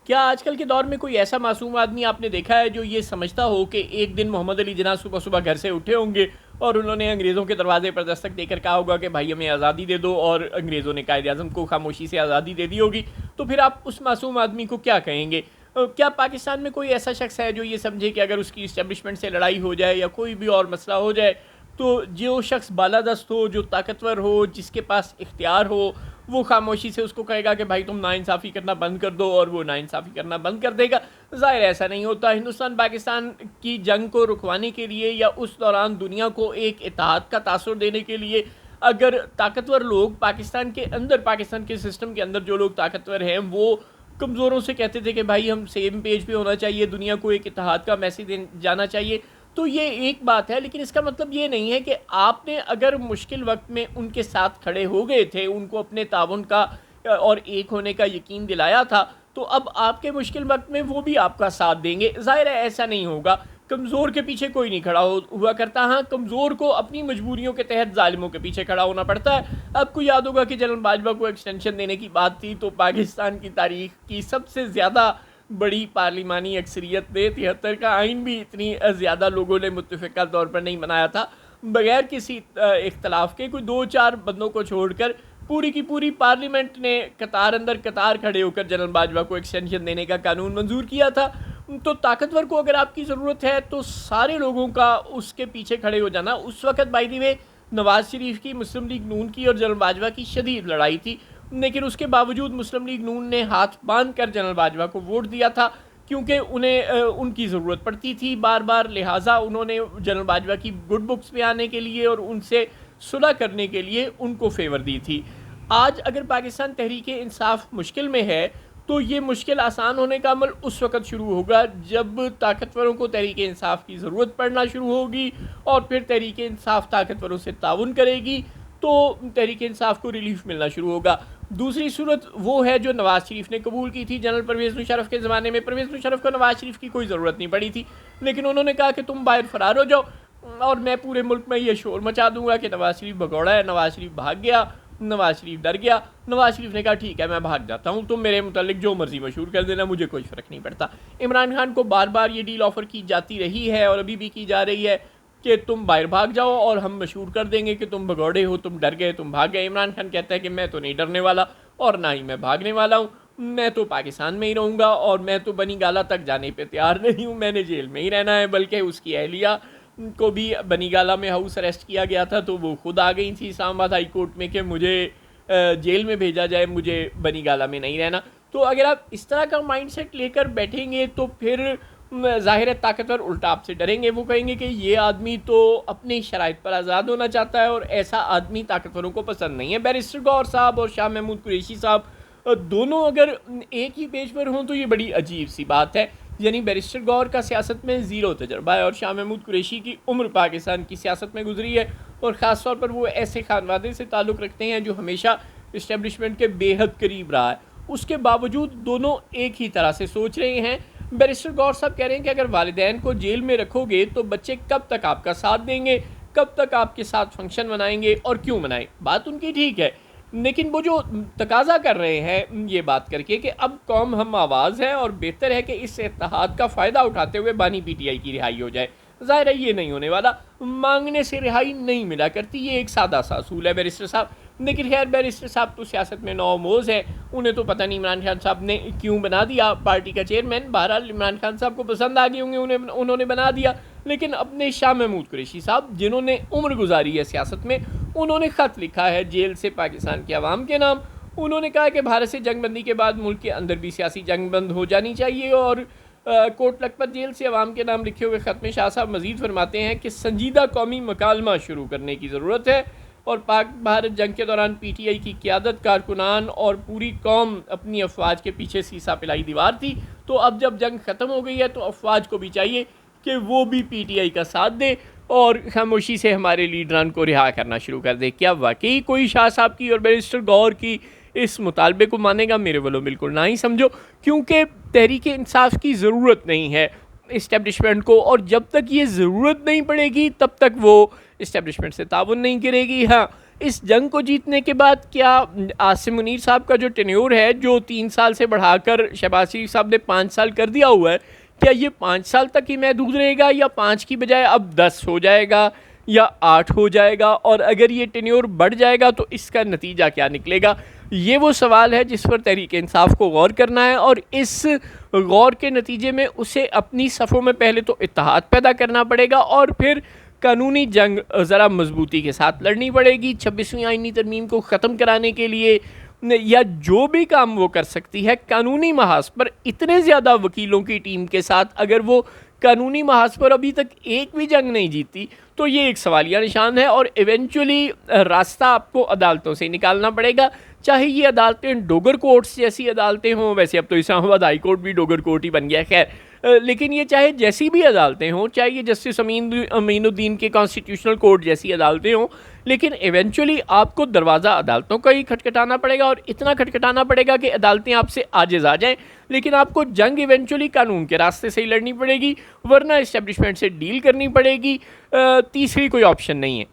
क्या आजकल के दौर में कोई ऐसा मासूम आदमी आपने देखा है जो ये समझता हो कि एक दिन मोहम्मद अली जिन्ना सुबह सुबह घर से उठे होंगे और उन्होंने अंग्रेज़ों के दरवाजे पर दस्तक देकर कहा होगा कि भाई हमें आज़ादी दे दो, और अंग्रेज़ों ने कायद आज़म को खामोशी से आज़ादी दे दी होगी? तो फिर आप उस मासूम आदमी को क्या कहेंगे? क्या पाकिस्तान में कोई ऐसा शख्स है जो ये समझे कि अगर उसकी इस्टेब्लिशमेंट से लड़ाई हो जाए या कोई भी और मसला हो जाए तो जो शख्स बालादस्त हो, जो ताकतवर हो, जिसके पास इख्तियार हो, वो खामोशी से उसको कहेगा कि भाई तुम नाइंसाफ़ी करना बंद कर दो, और वो नाइंसाफ़ी करना बंद कर देगा? ज़ाहिर ऐसा नहीं होता। हिंदुस्तान पाकिस्तान की जंग को रुकवाने के लिए या उस दौरान दुनिया को एक इत्तेहाद का तासुर देने के लिए अगर ताकतवर लोग पाकिस्तान के अंदर, पाकिस्तान के सिस्टम के अंदर जो लोग ताकतवर हैं वो कमज़ोरों से कहते थे कि भाई हम सेम पेज पे होना चाहिए, दुनिया को एक इत्तेहाद का मैसेज जाना चाहिए, तो ये एक बात है। लेकिन इसका मतलब ये नहीं है कि आपने अगर मुश्किल वक्त में उनके साथ खड़े हो गए थे, उनको अपने ताउन का और एक होने का यकीन दिलाया था, तो अब आपके मुश्किल वक्त में वो भी आपका साथ देंगे? ज़ाहिर है ऐसा नहीं होगा। कमज़ोर के पीछे कोई नहीं खड़ा हुआ करता। हाँ, कमज़ोर को अपनी मजबूरियों के तहत ज़ालिमों के पीछे खड़ा होना पड़ता है। आपको याद होगा कि जनरल बाजवा को एक्सटेंशन देने की बात थी, तो पाकिस्तान की तारीख की सबसे ज़्यादा बड़ी पार्लिमानी अक्सरियत ने 73 का आइन भी इतनी ज़्यादा लोगों ने मुत्तफ़िक़ा तौर पर नहीं बनाया था, बगैर किसी इख्तलाफ के। कोई 2-4 बंदों को छोड़कर पूरी की पूरी पार्लियामेंट ने कतार अंदर कतार खड़े होकर जनरल बाजवा को एक्सटेंशन देने का कानून मंजूर किया था। तो ताकतवर को अगर आपकी ज़रूरत है तो सारे लोगों का उसके पीछे खड़े हो जाना। उस वक़्त by the way Nawaz Sharif की, मुस्लिम लीग नून की और जनरल बाजवा की शदीद लड़ाई थी, लेकिन उसके बावजूद मुस्लिम लीग नून ने हाथ बांध कर जनरल बाजवा को वोट दिया था, क्योंकि उन्हें उनकी ज़रूरत पड़ती थी बार बार। लिहाजा उन्होंने जनरल बाजवा की गुड बुक्स में आने के लिए और उनसे सुलह करने के लिए उनको फेवर दी थी। आज अगर पाकिस्तान तहरीक इंसाफ मुश्किल में है तो ये मुश्किल आसान होने का अमल उस वक़्त शुरू होगा जब ताकतवरों को तहरीक इंसाफ की ज़रूरत पड़ना शुरू होगी, और फिर तहरीक इंसाफ ताकतवरों से ताउन करेगी तो तहरीक इंसाफ को रिलीफ मिलना शुरू होगा। दूसरी सूरत वो है जो नवाज़ शरीफ ने कबूल की थी जनरल परवेज़ मुशर्रफ के ज़माने में। परवेज़ मुशर्रफ को नवाज़ शरीफ की कोई ज़रूरत नहीं पड़ी थी, लेकिन उन्होंने कहा कि तुम बाहर फ़रार हो जाओ और मैं पूरे मुल्क में ये शोर मचा दूंगा कि नवाज़ शरीफ भगौड़ा है, नवाज़ शरीफ भाग गया, नवाज़ शरीफ डर गया। नवाज़ शरीफ ने कहा ठीक है मैं भाग जाता हूँ, तुम मेरे मुतालिक जो मर्ज़ी मशहूर कर देना, मुझे कोई फ़र्क नहीं पड़ता। इमरान खान को बार बार ये डील ऑफ़र की जाती रही है और अभी भी की जा रही है कि तुम बाहर भाग जाओ और हम मशहूर कर देंगे कि तुम भगौड़े हो, तुम डर गए, तुम भाग गए। इमरान खान कहता है कि मैं तो नहीं डरने वाला और ना ही मैं भागने वाला हूँ, मैं तो पाकिस्तान में ही रहूँगा और मैं तो बनी गाला तक जाने पे तैयार नहीं हूँ, मैंने जेल में ही रहना है। बल्कि उसकी अहलिया को भी बनी गाला में हाउस अरेस्ट किया गया था, तो वो खुद आ गई थी इस्लामाबाद हाई कोर्ट में कि मुझे जेल में भेजा जाए, मुझे बनी गाला में नहीं रहना। तो अगर आप इस तरह का माइंडसेट लेकर बैठेंगे तो फिर ज़ाहिर है ताकतवर उल्टा आपसे डरेंगे। वो कहेंगे कि ये आदमी तो अपनी शराइत पर आज़ाद होना चाहता है और ऐसा आदमी ताकतवरों को पसंद नहीं है। बैरिस्टर गौर साहब और शाह महमूद कुरैशी साहब दोनों अगर एक ही पेज पर हों तो ये बड़ी अजीब सी बात है। यानी बैरिस्टर गौर का सियासत में ज़ीरो तजर्बा है और शाह महमूद कुरैशी की उम्र पाकिस्तान की सियासत में गुजरी है, और ख़ास तौर पर वो ऐसे खानवादे से ताल्लुक़ रखते हैं जो हमेशा इस्टेब्लिशमेंट के बेहद करीब रहा है। उसके बावजूद दोनों एक ही तरह से सोच रहे हैं। बैरिस्टर गौर साहब कह रहे हैं कि अगर वालिदैन को जेल में रखोगे तो बच्चे कब तक आपका साथ देंगे, कब तक आपके साथ फंक्शन मनाएंगे और क्यों मनाएं। बात उनकी ठीक है, लेकिन वो जो तकाजा कर रहे हैं ये बात करके कि अब कौम हम आवाज़ है और बेहतर है कि इस इत्तेहाद का फ़ायदा उठाते हुए बानी पीटीआई की रिहाई हो जाए, ज़ाहिर है ये नहीं होने वाला। मांगने से रिहाई नहीं मिला करती, ये एक सादा सा असूल है बैरिस्टर साहब। लेकिन खैर बैरिस्टर साहब तो सियासत में नौमोज़ है, उन्हें तो पता नहीं इमरान खान साहब ने क्यों बना दिया पार्टी का चेयरमैन। बहरहाल इमरान खान साहब को पसंद आ गई होंगे, उन्होंने बना दिया। लेकिन अपने शाह महमूद कुरैशी साहब जिन्होंने उम्र गुजारी है सियासत में, उन्होंने ख़त लिखा है जेल से पाकिस्तान के अवाम के नाम। उन्होंने कहा कि भारत से जंगबंदी के बाद मुल्क के अंदर भी सियासी जंग बंद हो जानी चाहिए। और कोट लखपत जेल से अवाम के नाम लिखे हुए ख़त में शाह साहब मज़ीद फरमाते हैं कि संजीदा कौमी मकालमा शुरू करने की ज़रूरत है और पाक भारत जंग के दौरान पीटीआई की क़यादत, कारकुनान और पूरी कौम अपनी अफवाज के पीछे सीसा पिलाई दीवार थी। तो अब जब जंग ख़त्म हो गई है तो अफवाज को भी चाहिए कि वो भी पीटीआई का साथ दे और खामोशी से हमारे लीडरान को रिहा करना शुरू कर दे। क्या वाकई कोई शाह साहब की और बैरिस्टर गौर की इस मुतालबे को मानेगा? मेरे वालों बिल्कुल ना ही समझो, क्योंकि तहरीक इंसाफ की ज़रूरत नहीं है इस्टेब्लिशमेंट को, और जब तक ये ज़रूरत नहीं पड़ेगी तब तक वो इस्टेब्लिशमेंट से ताउन नहीं करेगी। हाँ, इस जंग को जीतने के बाद क्या आसिम मुनीर साहब का जो टेन्योर है, जो 3 साल से बढ़ाकर शहबाज शरीफ साहब ने 5 साल कर दिया हुआ है, क्या ये 5 साल तक ही महदूद रहेगा या 5 की बजाय अब 10 हो जाएगा या 8 हो जाएगा? और अगर ये टेन्योर बढ़ जाएगा तो इसका नतीजा क्या निकलेगा? ये वो सवाल है जिस पर तहरीक इंसाफ को गौर करना है, और इस गौर के नतीजे में उसे अपनी सफ़ों में पहले तो इत्तेहाद पैदा करना पड़ेगा और फिर कानूनी जंग ज़रा मजबूती के साथ लड़नी पड़ेगी 26वीं आईनी तरमीम को ख़त्म कराने के लिए, या जो भी काम वो कर सकती है कानूनी महाज पर इतने ज़्यादा वकीलों की टीम के साथ, अगर वो कानूनी महाज पर अभी तक एक भी जंग नहीं जीती तो ये एक सवालिया निशान है। और इवेंचुअली रास्ता आपको अदालतों से निकालना पड़ेगा, चाहे ये अदालतें डोगर कोर्ट्स जैसी अदालतें हों, वैसे अब तो इस्लामाबाद हाई कोर्ट भी डोगर कोर्ट ही बन गया है, खैर, लेकिन ये चाहे जैसी भी अदालतें हों, चाहे ये जस्टिस अमीनुद्दीन के कॉन्स्टिट्यूशनल कोर्ट जैसी अदालतें हों, लेकिन इवेंचुअली आपको दरवाज़ा अदालतों का ही खटखटाना पड़ेगा, और इतना खटखटाना पड़ेगा कि अदालतें आपसे आजिज़ आ जाएं। लेकिन आपको जंग इवेंचुअली कानून के रास्ते से ही लड़नी पड़ेगी, वरना इस्टेब्लिशमेंट से डील करनी पड़ेगी। तीसरी कोई ऑप्शन नहीं है।